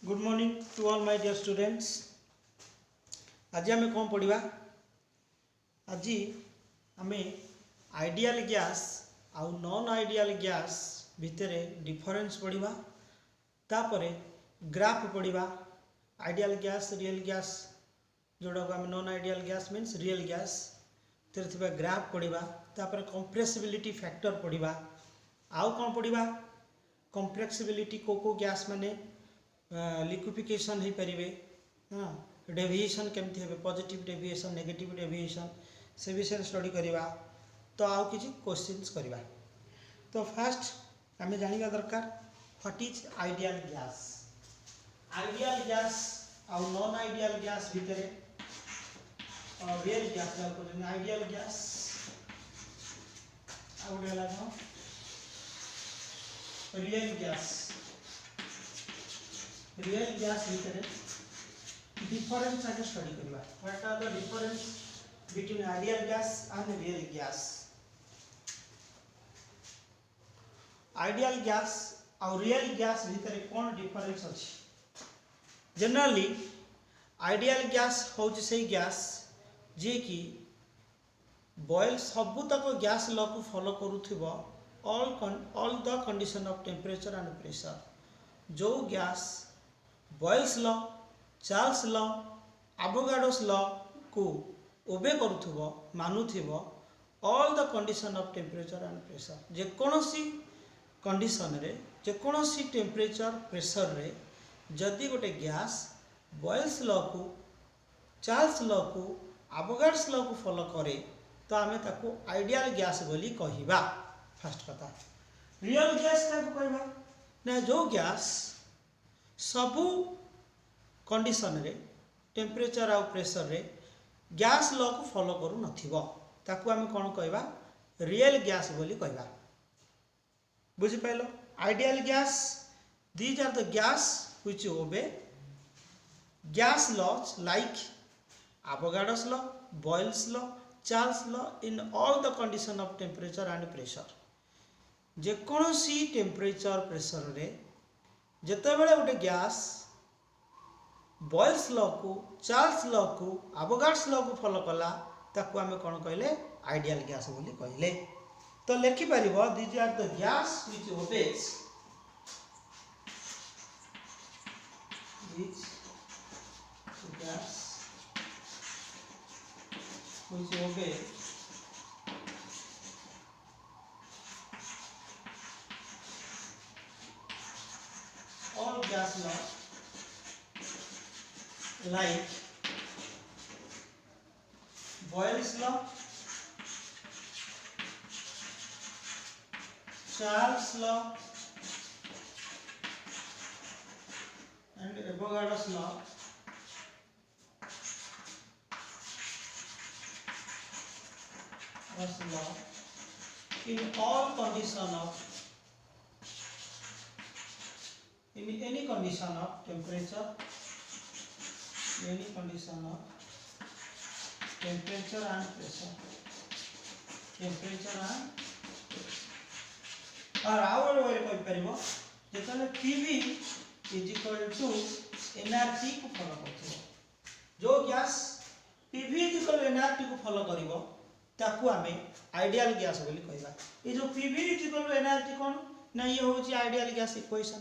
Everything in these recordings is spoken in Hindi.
Good morning to all my dear students. आज आम कौन पढ़ा? आज आम आइडियल गैस आउ नॉन आइडियल गैस भितर डिफरेंस पढ़ा, तापर ग्राफ पढ़ा। आइडियल गैस रियल गैस जोड़ा को आम non ideal gas means real gas तेरे ग्राफ पढ़ा, तापर कंप्रेसिबिलिटी फैक्टर पढ़ा। आउ कौन पढ़ा? कंप्रेसिबिलिटी को गैस माने लिक्विफिकेशन हो पारे, हाँ, डेविएशन केमती हे, पॉजिटिव डेविएशन नेगेटिव डेविएशन से विषय स्टडी करवा। तो आउ किसी क्वेश्चंस करवा। तो फास्ट आम जाना दरकार what is ideal gas. Ideal gas आउ नॉन आइडियल गैस भितर real gas ideal gas real gas real gas भितर डिफरेंस आगे स्टडी करवा। What are the difference between ideal gas and real gas. Ideal gas और रियल गैस भितर कौन डिफरेंस अच्छी? जनरली आइडियल गैस हूँ से गैस जी कि बॉयल सबूतक गैस लॉ को फॉलो करुथिबो all the condition of temperature and pressure. जो gas Boyle's law, Charles law, Avogadro's law को ओबे करुथिबो मानुथिबो all the condition of temperature and pressure. जेकोसी कंडीशन रे जेकोसी टेम्परेचर प्रेशर रे जदि गोटे गैस बॉयल्स लॉ को, चार्ल्स लॉ को, एवोगाड्रोस लॉ को फॉलो करे तो आमे ताको आइडियल गैस बोली कहिबा। फर्स्ट कथा रियल गैस का कहबा ना जो गैस सबू कंडीशन रे टेम्परेचर आ प्रेशर रे गैस लॉ को फॉलो करू नथिबो ताकू आमे कोन कहबा? रियल गैस बोली कहबा। बुझि पाइलो? Ideal gas these are the gas which obey gas laws like Avogadro's law, Boyle's law, Charles law in all the condition of temperature and pressure. जेकोसी टेम्परेचर प्रेशर रे जितेबाला गोटे गैस बॉयल्स लॉ को, चार्ल्स लॉ को, एवोगाड्रोस लॉ को फॉलो कला ताकू आमे कोन कहले? आइडियल गैस बोली कहले। तो लिखि परिबो this are the gas which obeys gas which obey all gas law like Boyle's law, Charles law and Avogadro's law in all condition of in any condition of temperature, any condition of temperature and pressure, temperature and और आवर वे कोइ परिबो जेतने PV is equal to nRT को फॉलो करथिबो। जो gas PV is equal nRT को फॉलो करिवो ताकू आमे आइडियल गैस बोली कहबा। ये जो PV is equal to nRT कोन ना ये होची ideal gas equation.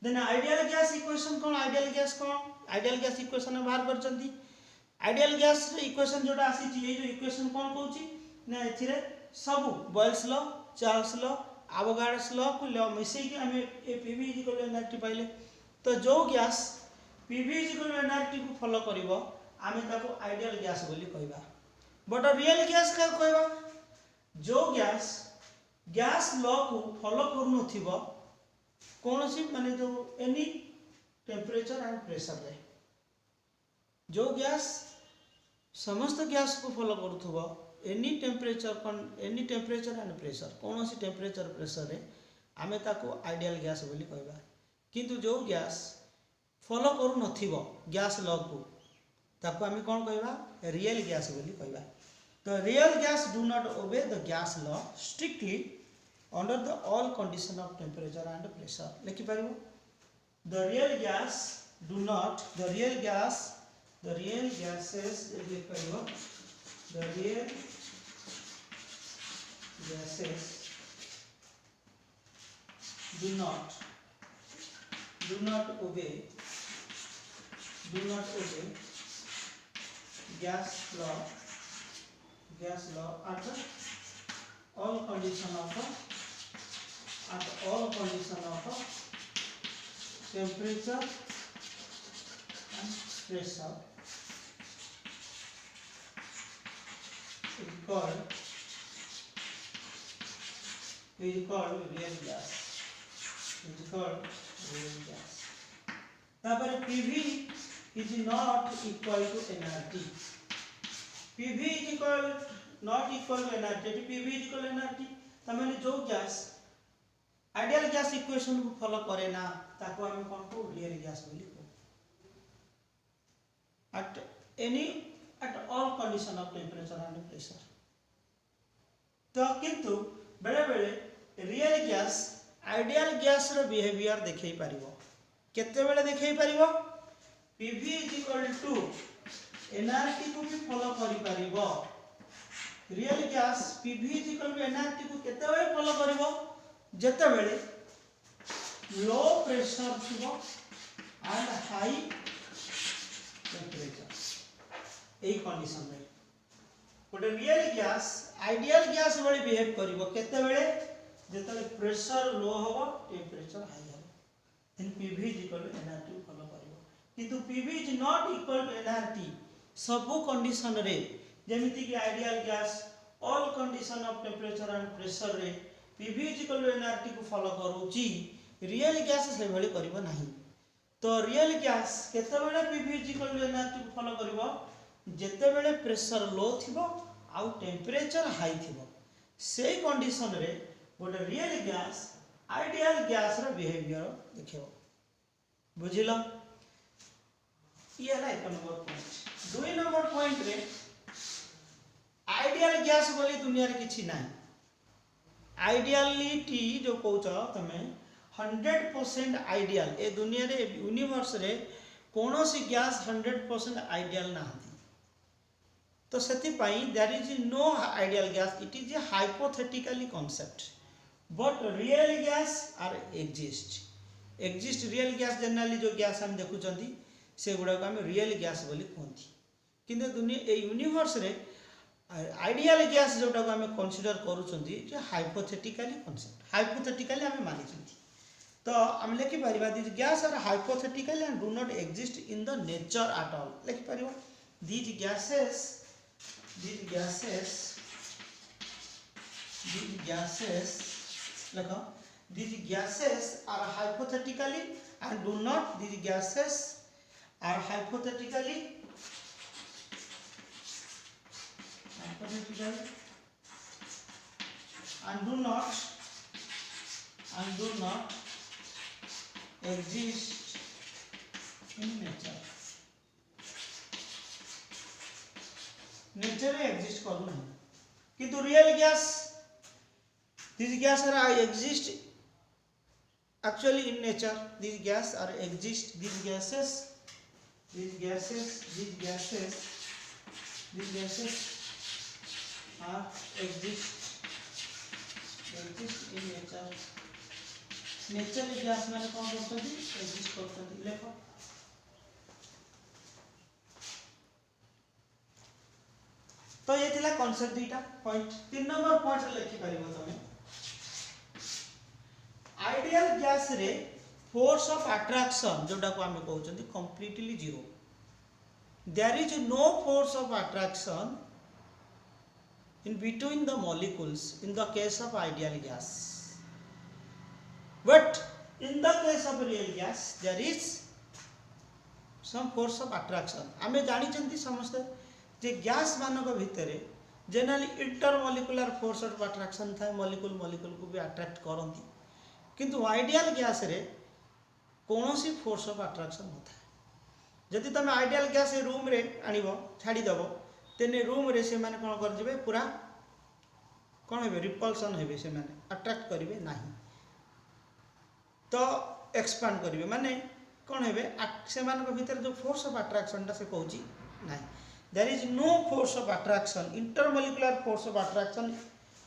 Then ideal gas equation कौन? आइडियल गैस कौन? आइडियल गैस इक्वेशन बाहर करचंती। आइडियल गैस इक्वेशन जोटा आसी ये जो इक्वेशन कौन कहूची ना एथिरे सब Boyle's law, Charles law, Avogadro's law को लॉ मिसई के हमें ए PV is equal to nRT पाइले। तो जो gas PV is equal to nRT को फॉलो करिवो आमे ताको आइडियल गैस बोली कहबा। बट रियल गैस का कहबा जो गैस गैस लॉ को फॉलो करू नथिबो कौन सी माने जो एनी टेम्परेचर एंड प्रेशर रे। जो गैस समस्त गैस को फॉलो करुथबो एनी टेम्परेचर एंड प्रेशर, कौन सी टेम्परेचर प्रेशर रे आमे ताको आइडियल गैस बोली कहबा। किंतु जो गैस फॉलो करू नथिबो गैस लॉ को ताको आमे कोन कहबा? रियल गैस बोली कहबा। तो real gas do not obey the gas law strictly under the all condition of temperature and pressure. लिखि पारिबो the real gas do not, the real gases, the real gases do not obey gas law at all condition of temperature and pressure is called real gas. तापर PV is not equal to nRT. PV is not equal to nRT. PV is equal to nRT. तमें जो गैस आइडियल गैस इक्वेशन को फॉलो करे ना ताको हम कौन को रियल गैस बोली को at all condition of temperature and pressure. तो किंतु बेले बेले रियल गैस आइडियल गैस रो बिहेवियर देखै परिबो केते बेले देखै परिबो PV = nRT को भी फॉलो करि परिबो रियल गैस PV = nRT को केते बेले फॉलो परिबो जते बेले लो प्रेशर थिबो एंड हाई टेम्परेचर ए कंडीशन रे गोटे रियल गैस आइडियल गैस भली बिहेव करिवो केते बेले जेतले प्रेशर लो होबो टेम्परेचर हाई होबो देन PV = nRT फॉलो करिवो किंतु PV is not equal to nRT सब कंडीशन रे जेमिति कि ideal gas all condition of temperature and pressure रे PV = nRT को फॉलो करूची रियल गैस से भली करिवो नाही तो रियल गैस केते बेले PV = nRT को फॉलो करिवो जेते बेले प्रेशर लो थिबो आ टेम्परेचर हाई थिबो से कंडीशन रे गोटे रियल गैस आइडियल गैस रो बिहेवियर देखियो बुझिलो ये है 1 नंबर पॉइंट 2 नंबर पॉइंट रे आइडियल गैस बोली दुनिया रे किछि नाही आइडियलिटी जो कहउछ तमे 100% आइडियल ए दुनिया रे यूनिवर्स रे कोनोसी गैस 100% आइडियल नाही तो सेति पई there is no ideal gas it is a hypothetically concept but real gas are exist real gas generally जो गैस हम देखुचंती से गुडा को हम रियल गैस बोली कहंती किंतु दुनिया ए यूनिवर्स रे आइडियल गैस जोटा को हम कंसीडर करूचंती जे हाइपोथेटिकली कांसेप्ट हाइपोथेटिकली हम मानिचंती तो हम लिखि परिबा this gas are hypothetical and do not exist in the nature at all लिखि परिबा these gases देखो these gases are hypothetically and do not these gases are hypothetically and do not exist in nature exist करू नहीं किंतु real gas these gas are exist actually in nature these gas are exist these gases are exist in nature gas माने कौन करछथि exist करछथि लेखो तो ये थिला कांसेप्ट दुईटा पॉइंट 3 नंबर पॉइंट लिखि परिबो तमे आइडियल गैस रे फोर्स ऑफ अट्रैक्शन जोटा को हम कहउचंती completely zero there is no force of attraction in between the molecules in the case of ideal gas but in the case of real gas there is some force of attraction हमें जानी चंती समझते जे गैस मानक भितरे generally intermolecular force of attraction था मॉलिक्यूल को भी अट्रैक्ट करती किंतु आइडियल गैस रे कोनोसी फोर्स ऑफ अट्रैक्शन होता है जदि तुम आइडियल गैस रूम रे आनिबो छाडी दबो तेने रूम रे से माने कोन कर जिवे पूरा कोन हेबे रिपल्सन हेबे से माने अट्रैक्ट करिवे नाही तो एक्सपांड करिवे माने कौन हेबे से भीतर जो फोर्स ऑफ अट्रैक्शन टा से कहूची नहीं there is no force of attraction intermolecular force of attraction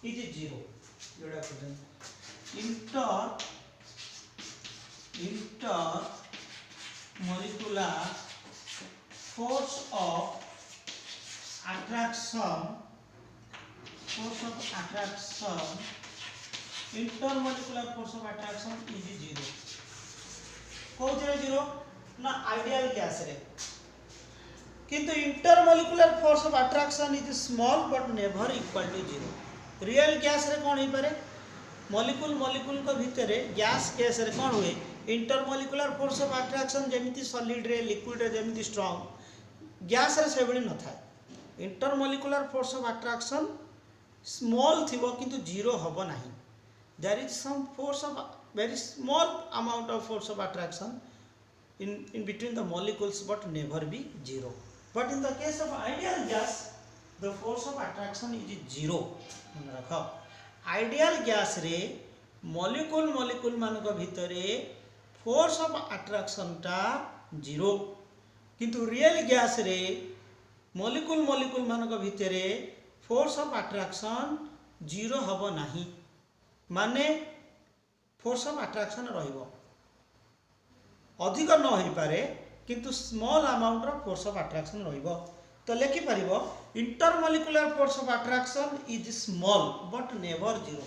is zero जोड़ा intermolecular force of attraction intermolecular force of attraction is zero कौन जीरो ना आइडियल गैस रे किंतु intermolecular force of attraction is small but never equal to zero real gas रे कौन हो पारे मॉलिक्यूल को भितर गैस केस रे कौन हुए इंटरमोलिकुलर फोर्स ऑफ अट्रैक्शन जेमिति सॉलिड रे लिक्विड रे जेमिति स्ट्रांग गैस रे से न था intermolecular force of attraction small थिबो किंतु जीरो हबो नाही there is some force of very small amount of force of attraction in between the molecules but never be zero but in the case of ideal gas the force of attraction is zero मन रख ideal gas रे molecule मान को भितरे force of attraction टा zero किंतु real gas रे molecule मान को भितरे force of attraction zero हबो नाही माने फोर्स ऑफ अट्रैक्शन रहिबो अधिक न होई पारे किंतु स्मॉल अमाउंट रो फोर्स ऑफ अट्रैक्शन रहिबो तो लिखि परिबो intermolecular force of attraction is small but never zero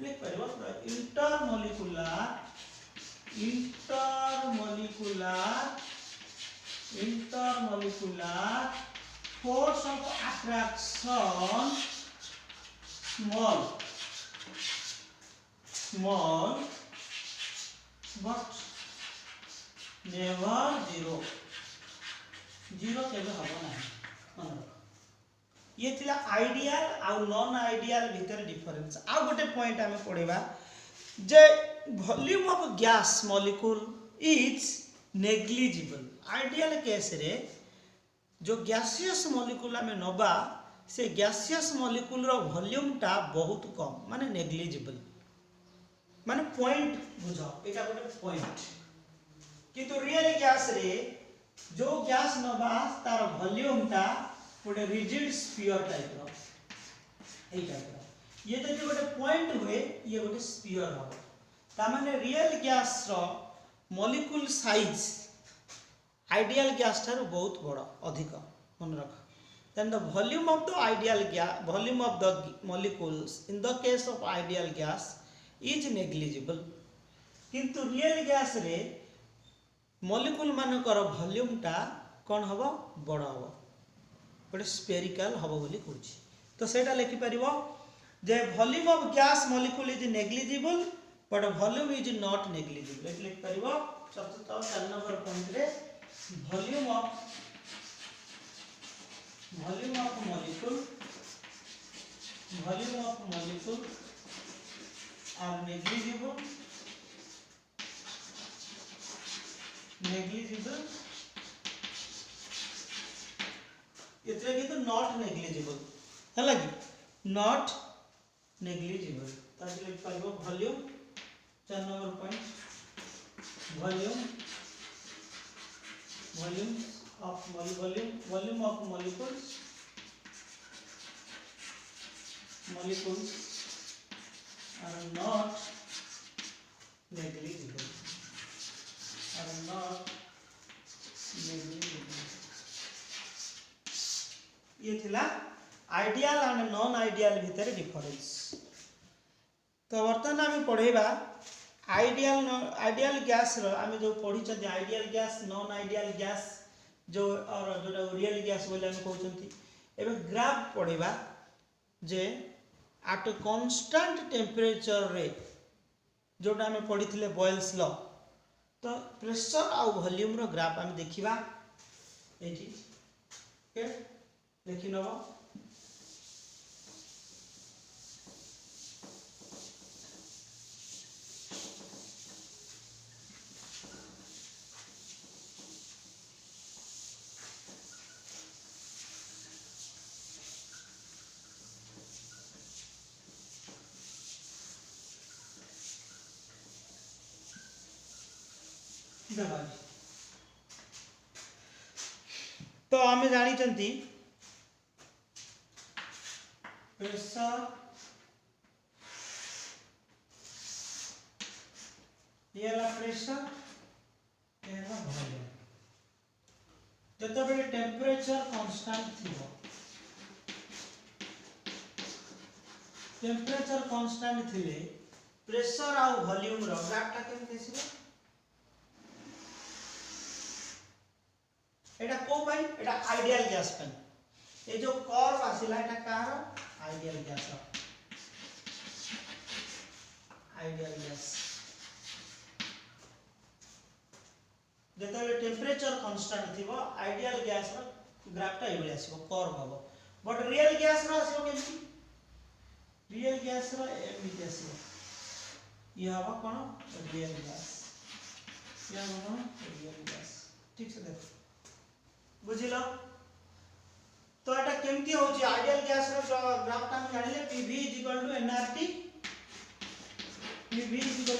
लिख परिबो intermolecular force of attraction small but never zero केबे हबो नाही ये थिला आइडियल आ नॉन आइडियल भीतर डिफरेंस आ गोटे पॉइंट हमें पढेबा जे volume of gas molecule is negligible ideal case रे जो गैसियस मॉलिक्यूल हमें नबा से गैसियस मॉलिक्यूल रो वॉल्यूम टा बहुत कम माने नेग्लिजिबल माने पॉइंट बुझो एटा गोटे पॉइंट किंतु रियल गैस रे जो गैस नबा तार वॉल्यूम टा गोटे रिजिड स्फीयर टाइप रो ए टाइप रो ये जदि गोटे पॉइंट हुए ये गोटे स्फीयर हो ता माने रियल गैस रो मॉलिक्यूल साइज आइडियल गैस ठार बहुत बड़ अधिक मन रख then the volume of the ideal gas volume of the molecules in the case of ideal gas is negligible किंतु रियल गैस रे मॉलिक्यूल मानकर वॉल्यूम टा कोन हबो बड़ हबो गोटे स्फेरिकल हबो बोली कहूची तो सेटा लिखि परिबो जे volume of gas molecule is negligible but volume is not negligible at लिखि परिबो सबसे 4 नंबर पॉइंट रे volume of molecule are negligible इतने किंतु नॉट नेग्लिजिबल है लगी नॉट नेग्लिजिबल ताकि लिख पाइबो volume 4 number point volume of molecules are not negligible ये थिला आइडियल एंड नॉन आइडियल भीतर डिफरेंस तो वर्तमान आम पढ़ेबा आइडियल गैस रो आम जो पढ़ी छ ideal gas non ideal gas जो और जोटा रियल गैस बोले हम कहउछंती एबे ग्राफ पढ़ेबा जे at a constant temperature रे जोटा हमें पढ़ी थिले बॉयल्स लॉ तो प्रेशर आ वॉल्यूम रो ग्राफ हम देखिबा एठी ओके देखि नबो तो आम जानी प्रेशर ये प्रेशर ये वॉल्यूम जतबे टेम्परेचर कांस्टेंट थिबो टेम्परेचर कांस्टेंट थिले प्रेशर आ वॉल्यूम रो ग्राफटा केमते दिसिबो एटा को भाई एटा आइडियल गैस पे ये जो कर्व आसिला एटा कार आइडियल गैस आइडियल गैस जेतबे टेम्परेचर कांस्टेंट थिबो आइडियल गैस रो ग्राफटा एबे आसीबो कर्व हबो बट रियल गैस रो आसीबो केमती रियल गैस रो एमिति आसीबो ये हबो कोन रियल गैस ये हबो रियल गैस ठीक से देखो बुझिलो तो एटा केमती होची आइडियल गैस रो ग्राफटा हम जानिले pv nRT pv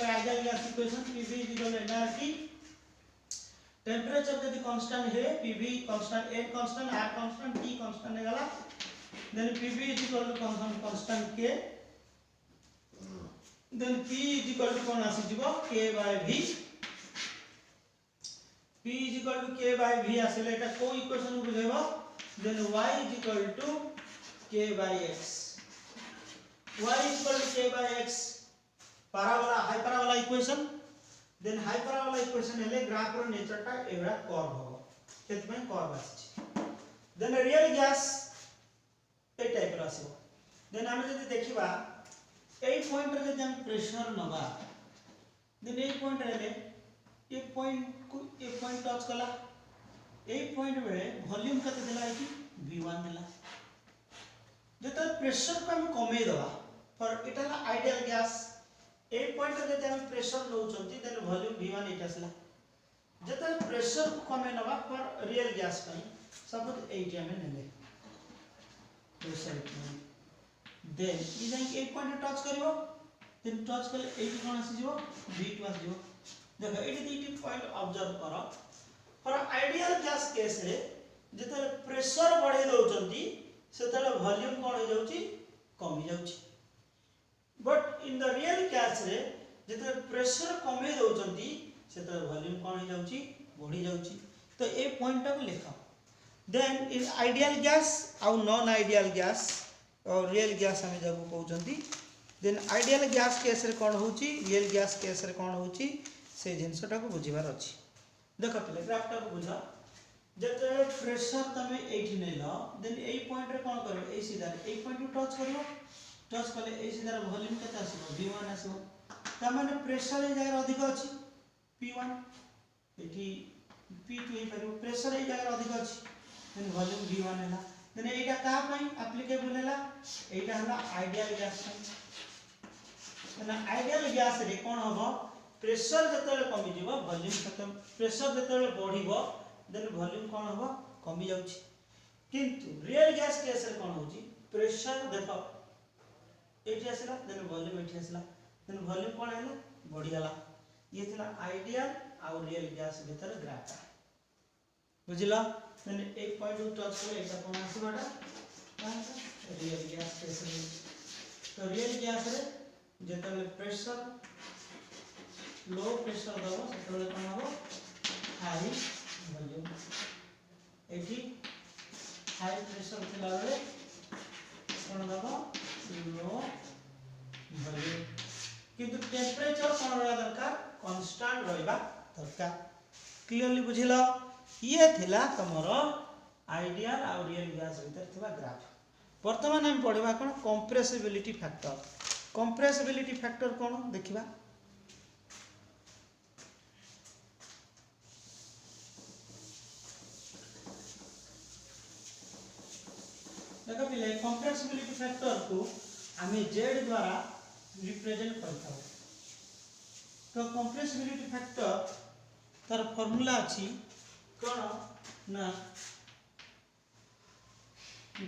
ideal gas equation pv nRT temperature यदि कांस्टेंट है pv constant n constant r constant t constant है गला then pv constant k then p कोन आसी जीवो k by v p k by v आसीले एटा को इक्वेशन बुझेबो then y k by x y k by x parabola hyperbola equation then hyperbola equation हेले ग्राफ रो नेचर टा एवरा कर्व हो केत में कर्व आछि देन रियल गैस ए टाइप रो आसीबो देन हम जदि देखिबा ए पॉइंट रे जदि हम प्रेशर नबा देन ए पॉइंट रे ए पॉइंट टच कला ए पॉइंट रे वॉल्यूम कते देला कि v1 देला जत प्रेशर को हम कमे दवा पर इटा आइडियल गैस ए पॉइंट रे जदि हम प्रेशर लउचंती देन वॉल्यूम v1 इटा आसला जत प्रेशर को कमे नबा पर रियल गैस पई सपोज 8 हम नेले प्रेशर देन ई जाई ए पॉइंट टच करिवो देन टच करले 8 कोन आसी जिवो v2 आसी जिवो देखो एटी दीटी पॉइंट ऑब्जर्व करो पर आइडियल गैस केस रे जत प्रेशर बढ़े दउचंती सेतले वॉल्यूम कोन हो जाउची कमी जाउची but in the real gas रे जते प्रेशर कमे दउचंती सेते वॉल्यूम कोन हो जाउची बढ़ी जाउची तो ए पॉइंट को लिखा देन इन आइडियल गैस आ नॉन आइडियल गैस और रियल गैस हम जब कहउचंती देन आइडियल गैस केस रे कोन होउची रियल गैस केस रे कोन होउची से जिंसटा को बुझिबार अछि देखो पहले ग्राफटा को बुझा जते प्रेशर तमे 8 नेलो देन ए पॉइंट रे कोन करबो ए सीधा ए पॉइंट को टच करबो टच कले ए सीधा वॉल्यूम केते आसीबो v1 आसीबो त माने प्रेशर ए जगह अधिक अछि p1 एठी p2 ए परबो प्रेशर ए जगह अधिक अछि देन वॉल्यूम v1 हैला देन एटा का पई एप्लीकेबल हैला एटा हला आइडियल गैस पई ना आइडियल गैस रे कोन हबो प्रेशर जतले कमी जीवो वॉल्यूम खत्म प्रेशर जतले बढ़िबो देन वॉल्यूम कोन हबो कमी जाउची किंतु रियल गैस केस रे कोन होची प्रेशर देखो एठी आसला देन वॉल्यूम एठी आसला देन वॉल्यूम कोन हैला बढ़ी गला ये थिला आइडियल आ रियल गैस भीतर ग्राफ बुझिला देन एक पॉइंट टच करे एटा कोन आसीबाटा रियल गैस केस रे तो रियल गैस रे जतले प्रेशर लो प्रेशर दबो सेतले कोन हबो हाई वॉल्यूम एठी हाई प्रेशर थिला बेले कोन दबो लो वॉल्यूम किंतु टेम्परेचर कोन रहबा दरकार कांस्टेंट रहबा दरकार क्लियरली बुझिला ये थिला तमरो आइडियल आ रियल गैस भीतर थिबा ग्राफ वर्तमान हम पढिबा कोन कंप्रेसिबिलिटी फैक्टर कोन देखिबा देखो पिले कंप्रेसिबिलिटी फैक्टर को आमे z द्वारा रिप्रेजेंट करता हूं तो कंप्रेसिबिलिटी फैक्टर तार फार्मूला अछि कोन ना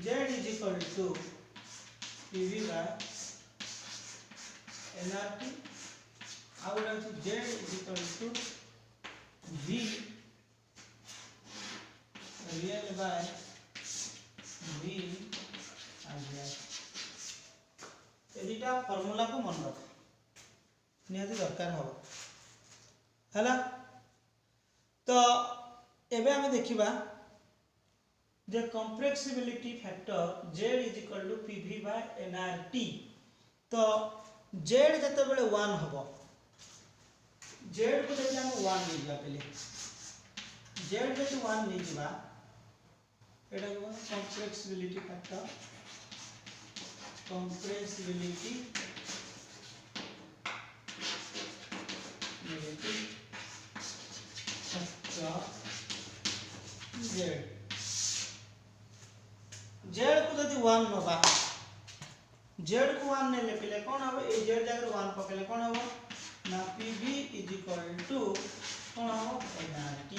z pv by nRT out z v real by V ideal ए दुटा फार्मूला को मन रख निहाती दरकार हो हैला। तो एबे हमें देखिबा जे compressibility factor Z is equal to PV by nRT। तो Z जते बेले 1 हबो Z को जते हम 1 ले जा पहले Z जते 1 ले जिबा एटा को compressibility factor compressibility negative factor Z को जति 1 नबा Z को 1 ने ले पहले कोन हबो ए Z जगह 1 पकले कोन हबो ना PV इज इक्वल टू कोन हबो nRT।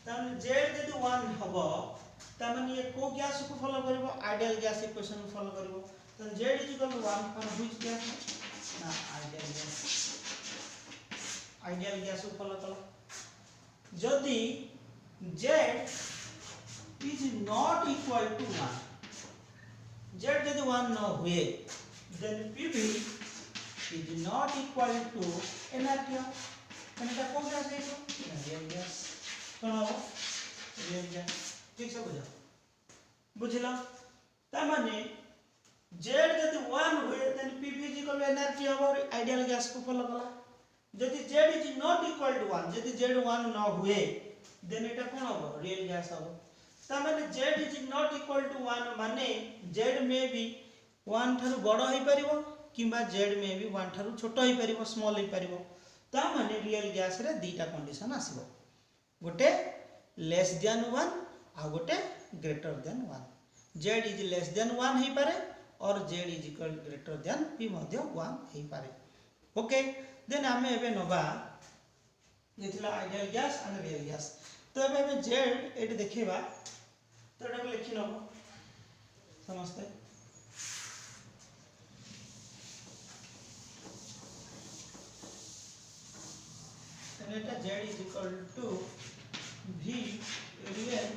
तन Z जति 1 हबो तमन ये को गैस को फॉलो करबो आइडियल गैस इक्वेशन को फॉलो करबो। तन Z इज इक्वल टू 1 पर व्हिच गैस ना आइडियल गैस को फॉलो कलो। जदि Z is not equal to 1 Z जदि 1 न हुए then PV is not equal to nRT। कनेटा को गैस है तो रियल गैस कोन हो रियल गैस ठीक से बुझला त माने Z जदि 1 हुए then PV is equal to nRT और आइडियल गैस को फॉलो कला। जदि Z is not equal to 1 जदि Z 1 न हुए then एटा कोन हो रियल गैस हो। तमाने Z is not equal to 1 माने Z में भी 1 थारु बड़ होई परिबो किबा Z में भी 1 थारु छोट होई परिबो स्मॉल होई परिबो। तमाने रियल गैस रे दीटा कंडीशन आसीबो गोटे लेस देन 1 आ गोटे greater than 1। Z is less than 1 होई पारे और Z is equal greater than भी मध्य 1 होई पारे। ओके देन हमें एबे नबा येथिला ideal gas and real gas. तो एबे हमें Z एटी देखिबा तो एटा लिखि नबो समझते एटा Z is equal to V real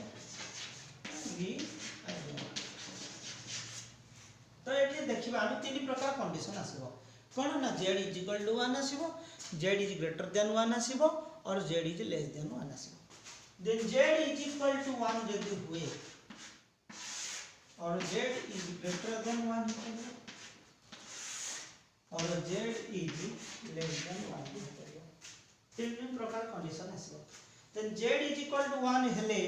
V ideal. तो एटी देखिबा हम तीन प्रकार कंडीशन आसीबो कोन ना Z इज इक्वल टू 1 आसीबो Z इज ग्रेटर देन 1 आसीबो और Z इज लेस देन 1 आसीबो। Then Z is equal to 1 जदि हुए और Z इज ग्रेटर देन 1 और Z इज लेस देन 1 तीन प्रकार कंडीशन आसीबो। Then Z is equal to 1 हेले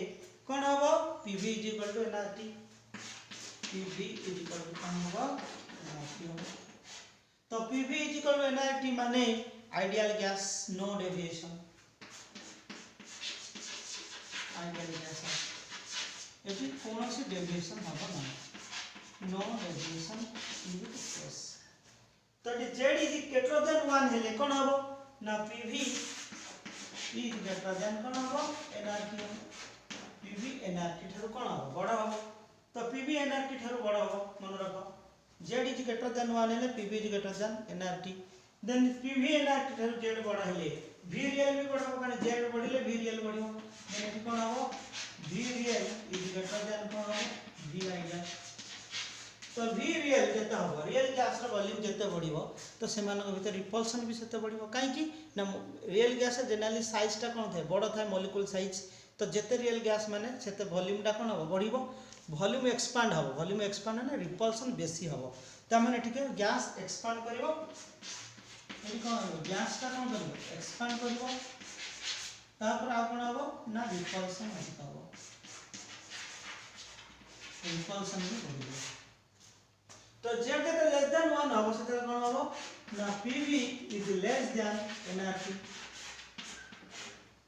कोन हबो PV is equal to nRT PV is equal to कोन हबो nRT हबो। तो PV is equal to nRT माने ideal gas no deviation ideal gas एटी कोनोसी डेविएशन हबो ना no deviation in the case. तो Z इज ग्रेटर देन 1 हेले कोन हबो ना PV इज ग्रेटर देन कोन हबो nRT PV nRT थारु कोन हबो बड़ हबो। तो PV nRT थारु बड़ हबो मन रखो Z इज ग्रेटर देन 1 हेले PV is greater than nRT। Then PV nRT थारु Z बड़ हेले V रियल भी बड़ हबो कारण Z बढ़िले V रियल बढ़िबो देन एटी कोन हबो V real is greater than कोन हबो V आइडियल। तो V रियल जते हबो रियल गैस रो वॉल्यूम जते बढ़िबो तो सेमानक भीतर रिपल्सन भी सेते बढ़िबो काहे कि ना रियल गैस जनरली साइज टा कोन थाए बड़ थाए मॉलिक्यूल साइज। तो जते रियल गैस माने सेते वॉल्यूम टा कोन हबो बढ़िबो वॉल्यूम एक्सपांड हबो वॉल्यूम एक्सपांड ना रिपल्सन बेसी हबो। त माने ठीक है गैस एक्सपांड करिवो एटी कोन गैस टा कोन करिवो एक्सपांड करिवो तापर आ कोन हबो ना रिपल्सन अधिक हबो रिपल्सन भी बढ़िबो। तो Z जते लेस देन 1 हबो सेते कोन हबो ना PV is less then nRT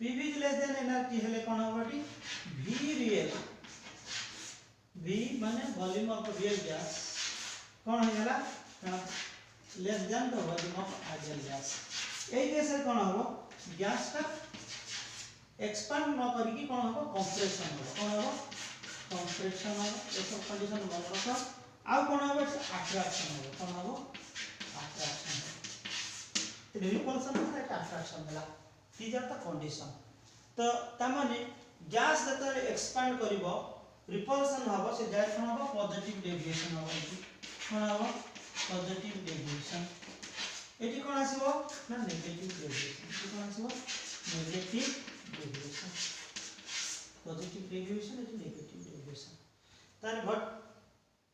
PV is less then nRT हेले कोन हबोटी V रियल V माने वॉल्यूम ऑफ रियल गैस कोन हो गेला ना less than the volume of ideal gas. AE case रे कोन हबो गैस का एक्सपांड न करी कि कोन हबो कंप्रेशन हबो कोन हबो कंप्रेशन हबो ए सब कंडीशन मन रखो। आ कोन हबो अट्रैक्शन हबो कोन हबो अट्रैक्शन रिपल्सन है अट्रैक्शन होला these are the condition। तो ता माने गैस जतरे एक्सपांड करिवो रिपल्सन हबो से जाय कोन हबो पॉजिटिव डेविएशन हबो कोन हबो पॉजिटिव डेविएशन एटी कोन आसीबो ना नेगेटिव डेविएशन एटी कोन आसीबो नेगेटिव डेविएशन पॉजिटिव डेविएशन एटी नेगेटिव डेविएशन तार बट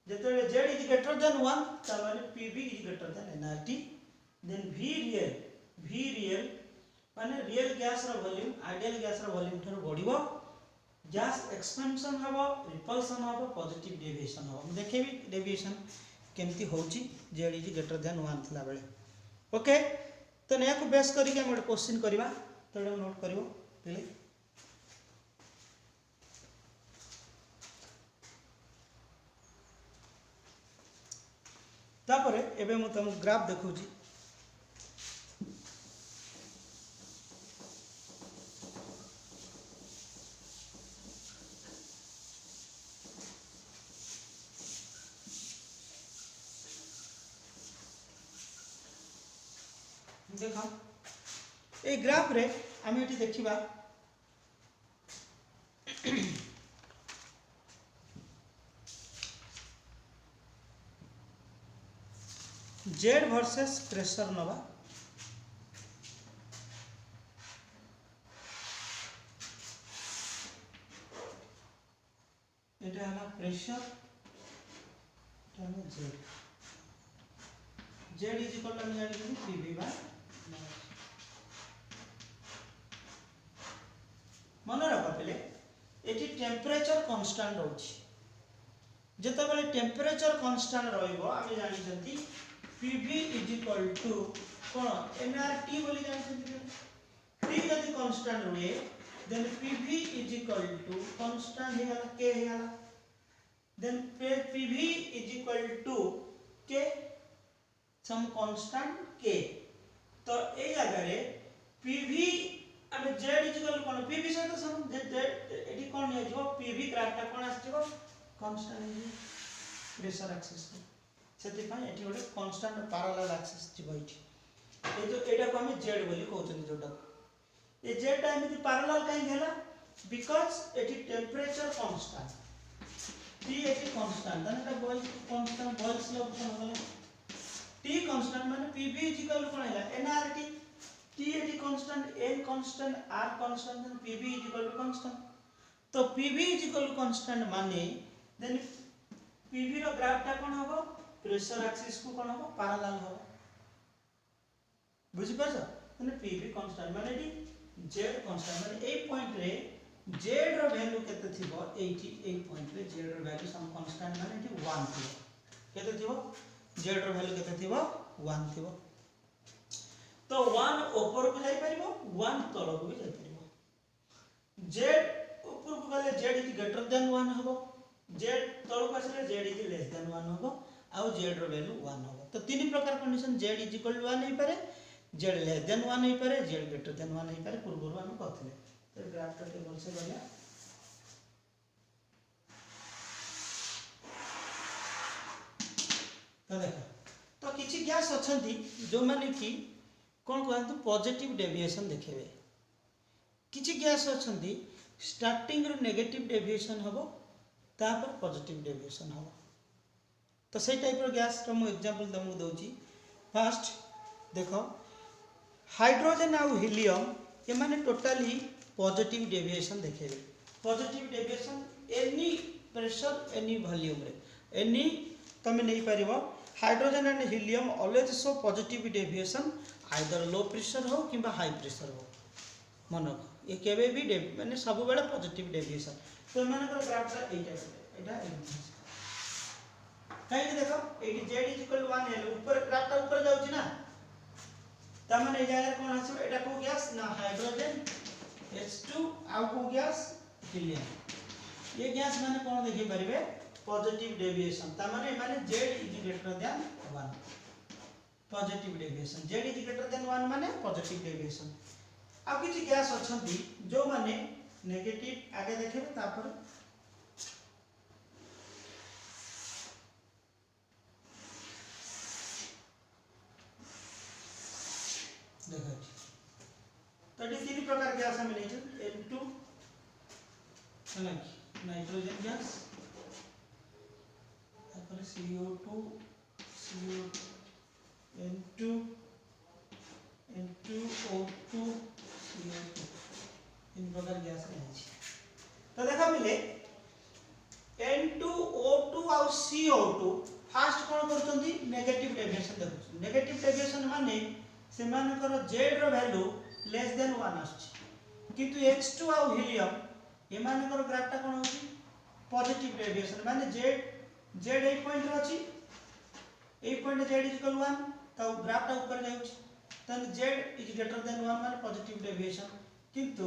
जतरे z इज ग्रेटर देन 1 तार pv is greater than nRT then v real माने रियल गैस रो वॉल्यूम आइडियल गैस रो वॉल्यूम थरो बढ़िबो गैस एक्सपेंशन हबो रिपल्सन हबो पॉजिटिव डेविएशन हबो देखेबी डेविएशन केमती होउची z इज ग्रेटर देन 1 थिला बेले ओके तो नया को बेस करी के हम क्वेश्चन करबा तो नोट करिवो पहले तापरे एबे मु तुम ग्राफ देखौची देखो ए ग्राफ रे आम ये देखा जेड वर्सेस प्रेशर नवा एटा हला pressure Z Z is equal to हम जानि पीवी बाय मन रख पे ये टेम्परेचर कांस्टेंट रोचे जिते बड़े टेम्परेचर कांस्टेंट रहिबो आमे जानि पीवी इज इक्वल टू कोन एनआरटी बोली जानि टी यदि कांस्टेंट रहे then PV is equal to constant हे गला के हे गला then PV is equal to k some constant के तो ए जगह रे पीवी अब z is equal cone pv से तो सम z एडी कोन हे जो pv ग्राफटा कोन आछिबो कांस्टेंट हे प्रेशर एक्सिस सेति पय एटी ओडे कांस्टेंट पैरेलल एक्सिस जिबो इठी ए जो एटा को हम z बोली कहउछन जोटा ए z टा एमिति पैरेलल काई गेला बिकॉज़ एटी टेम्परेचर कांस्टेंट t एटी कांस्टेंट देन एटा बॉयल्स कांस्टेंट बॉयल्स लॉ कोन होला t कांस्टेंट माने pv इज इक्वल कोन हैला nRT T एटी constant n constant r constant then pv is equal to constant तो pv is equal to constant माने देन pv रो ग्राफ टा कोन हबो प्रेशर एक्सिस को कोन हबो पैरेलल हबो बुझि परछ माने pv कांस्टेंट माने एटी z कांस्टेंट माने ए पॉइंट रे z रो वैल्यू केते थिबो 80 ए पॉइंट रे z रो वैल्यू सम कांस्टेंट माने एटी 1 थिबो केते थिबो z रो वैल्यू केते थिबो 1 थिबो तो 1 ऊपर को जाई परिबो 1 तल को भी जाई परिबो z ऊपर को गले z इज ग्रेटर देन 1 हबो z तल को आसले z इज लेस देन 1 हबो आ z रो वैल्यू 1 हबो तो तीन प्रकार condition z is equal to 1 हे पारे z लेस देन 1 हे पारे z ग्रेटर देन 1 हे पारे पूर्व हम कहथिले तो ग्राफ टा टेबल से गला तो देखो तो किछि गैस अछंती जो माने कि कौन कहते पॉजिटिव डेविएशन देखेबे किछि गैस अछंती स्टार्टिंग रो नेगेटिव डेविएशन हबो तापर पॉजिटिव डेविएशन हबो तो सही टाइप रो गैस रो मु एग्जांपल दमु दोची फर्स्ट देखो हाइड्रोजन आ हीलियम ये माने टोटली पॉजिटिव डेविएशन देखेबे positive deviation any pressure any volume रे एनी तमे नहीं परिबो hydrogen and helium always show positive deviation either low pressure हो किंबा हाई प्रेशर हो मन ये केबे भी माने सब बेले पॉजिटिव डेविएशन तो मन को ग्राफ ता एटा काई देखो एटी z इज इक्वल 1 है ऊपर ग्राफ ता ऊपर जाउची ना त माने ए जगह कोन आछो एटा को गैस ना हाइड्रोजन H2 आ को गैस हीलियम ये गैस माने कोन देखि परिबे पॉजिटिव डेविएशन ता माने z is greater than 1 positive deviation z is greater than 1 माने पॉजिटिव डेविएशन आ किछि गैस अछंती जो माने नेगेटिव आगे देखबे तापर देखो तो ये तीन प्रकार गैस हम लेछन N2 है ना कि नाइट्रोजन गैस तापर CO2 CO N2 N2 O2 CO2 इन प्रकार गैस रही तो देखा मिले N2O2 और CO2 फास्ट कौन करछंती नेगेटिव डेविएशन देखु नेगेटिव डेविएशन माने से मानकर Z रो वैल्यू लेस देन 1 आछी किंतु H2 और हीलियम ए मानकर ग्राफटा कोन होची पॉजिटिव डेविएशन माने Z ए पॉइंट रो अछि ए पॉइंट Z इक्वल 1 तो ग्राफटा ऊपर जाउची तन Z इज ग्रेटर देन 1 माने पॉजिटिव डेविएशन किंतु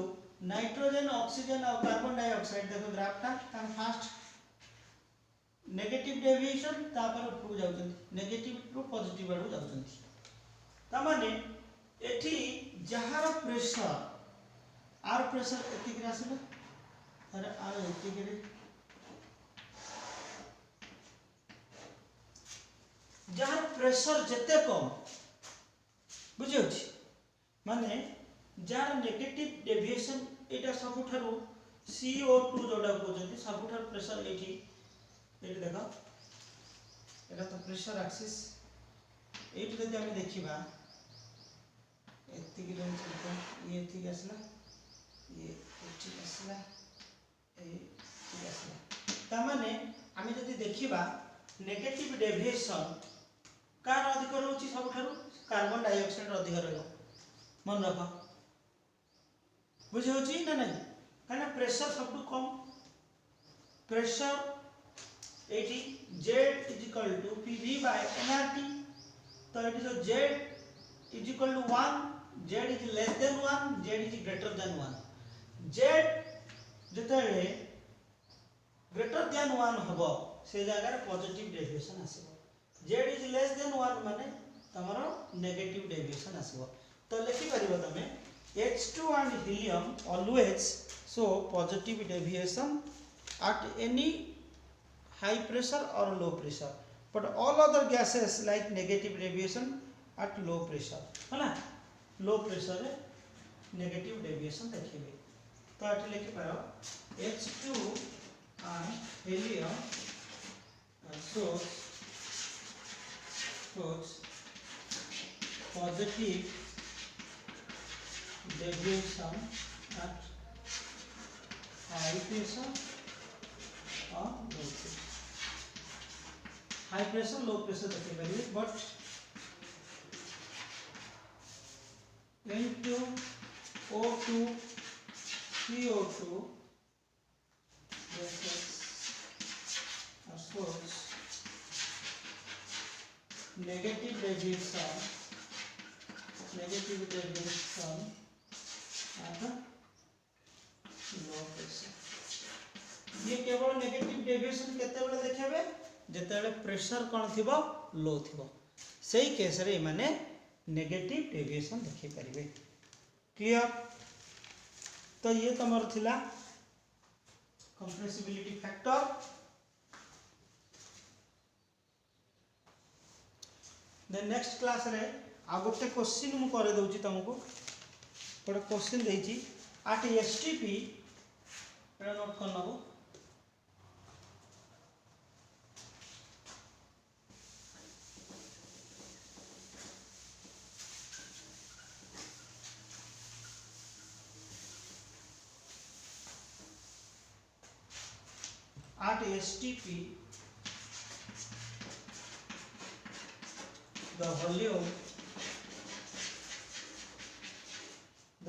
नाइट्रोजन ऑक्सीजन और कार्बन डाइऑक्साइड देखो ग्राफटा तान फास्ट नेगेटिव डेविएशन तापर उपरु जाउछन नेगेटिव टू पॉजिटिव आडू जाउछन ता माने एठी जहार प्रेशर आर प्रेशर एतिक रासला अरे आर एतिक रे जहार प्रेशर जते कम बुझियोछि माने जार नेगेटिव डेविएशन एटा सबुठारु CO2 जोडा कोजंती सबुठारु प्रेशर एठी एठी देखो एटा तो प्रेशर एक्सिस एठी जदि हम देखिबा एतिक रेंज ये एतिक आसला ये एतिक आसला ए एतिक आसला ता माने हम जदि देखिबा नेगेटिव डेविएशन कार अधिक रहउची सबुठारु कार्बन डाइऑक्साइड अधिक रहला मन रखो बुझे होची ना नहीं काना प्रेशर सबटु कम प्रेशर एटी Z is equal to PV by nRT तो it is Z is equal to 1 Z is less than 1 Z is greater than 1 Z जतले ग्रेटर देन 1 हबो से जगह रे पॉजिटिव डेविएशन आसीबो Z इज लेस देन 1 माने तमरो नेगेटिव डेविएशन आसीबो तो लिखि परिबो तमे H2 and helium always show positive deviation at any high pressure or low pressure, but all other gases like negative deviation at low pressure. है ना low pressure रे negative deviation देखिए तो आठ लिखि पारो H2 and helium shows positive deviation at high pressure or low pressure. High pressure, low pressure देखिए पहले, but N2 O2 CO2 gases are source negative deviation at low pressure ये केवल नेगेटिव डेविएशन केते बेले देखेबे जते बेले प्रेशर कोन थिबो लो थिबो सेही केस रे माने नेगेटिव डेविएशन देखि परिबे क्लियर तो ये तमर थिला compressibility factor then next class रे आ गोटे क्वेश्चन मु करे दउची तुमको गोटे क्वेश्चन देइची at STP एटा नोट कर नबो at STP the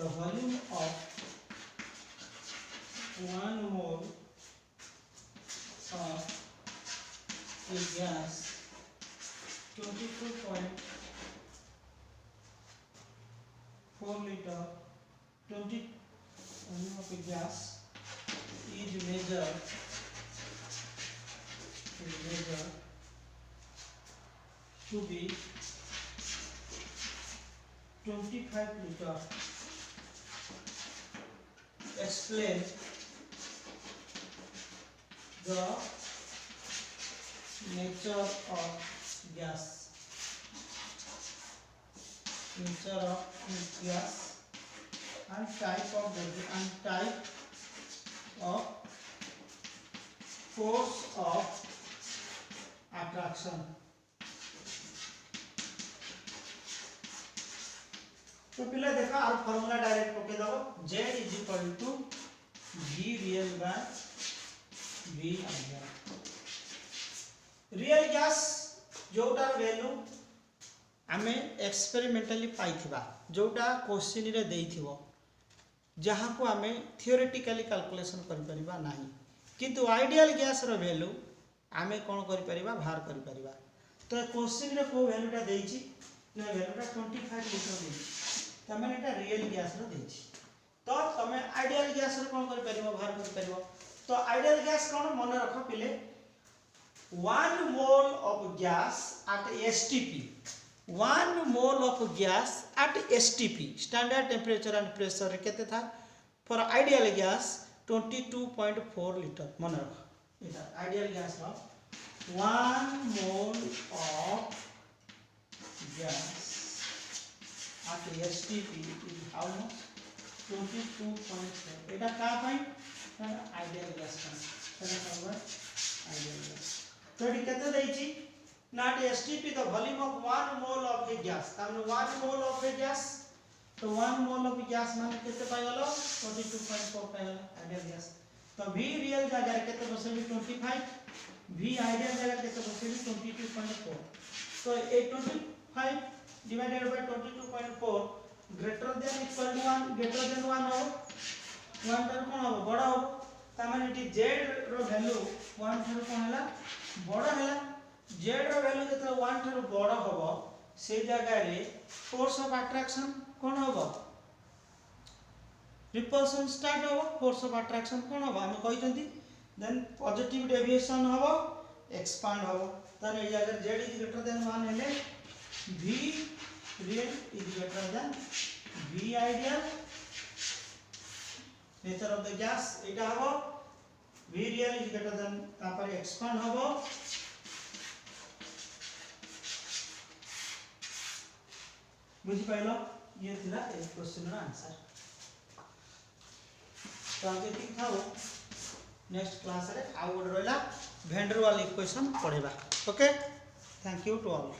volume of 1 mole of a gas 22.4 liter 20 of a gas is measured to be 25 liter. Explain the nature of gas. Nature of gas and type of force of attraction. तो पिला देखा आर फार्मूला डायरेक्ट पके दबो z is equal to v real by v ideal. Real gas जोटार वैल्यू आमे एक्सपेरिमेंटली पाइथिबा जोटा क्वेश्चन रे देइथिबो जहाँ को आमे थियोरेटिकली कैलकुलेशन करि परिबा नाही किंतु आइडियल गैस रो वैल्यू आमे कोन करि परिबा बाहर करि परिबा। तो क्वेश्चन रे को वैल्यूटा देइछि ना वैल्यूटा 25 लीटर देइछि तमे एटा रियल गैस रो देइछि तो तमे आइडियल गैस रो कोन करि परिबो बाहर करि परिबो। तो आइडियल गैस कोन मन रखो पिले 1 mole of gas at STP 1 mole of gas at STP standard temperature and pressure रे केते था for ideal gas 22.4 liter मन रखो एटा आइडियल गैस रो 1 mole of gas at STP is how much 22.4 एटा का पाई आइडियल गैस का एटा करबा आइडियल गैस। तो ये केते देइछि not STP the volume of 1 mole of a gas तामे 1 मोल ऑफ ए गैस तो 1 मोल ऑफ गैस माने केते पाइ गेलो 22.4 पाइ गेलो आइडियल गैस। तो v रियल जगह केते बसेबी 25 v आइडियल जगह केते बसेबी 22.4 तो ए 25 divided by 22.4 greater than equal to 1 greater than 1 हो 1 तर कोन हो बड़ा हो तामाने इटी z रो वैल्यू 1 थार कोन हला बड़ा हला z रो वैल्यू जते 1 थार बड़ा होबो से जगह रे फोर्स ऑफ अट्रैक्शन कोन होबो रिपल्शन स्टार्ट होबो फोर्स ऑफ अट्रैक्शन कोन होबो हम कहि चंती देन पॉजिटिव डेविएशन होबो एक्सपांड होबो तने ए जगह z इज ग्रेटर देन 1 हेले v real is greater then v ideal nature of the gas एटा हबो v real is greater then तापर एक्सपांड हबो बुझि पाइलो ये थिला ए क्वेश्चन रा आंसर। तो आगे ठीक थाओ नेक्स्ट क्लास रे आ गोड रहला वेन डर वाल इक्वेशन पढेबा। Okay thank you to all.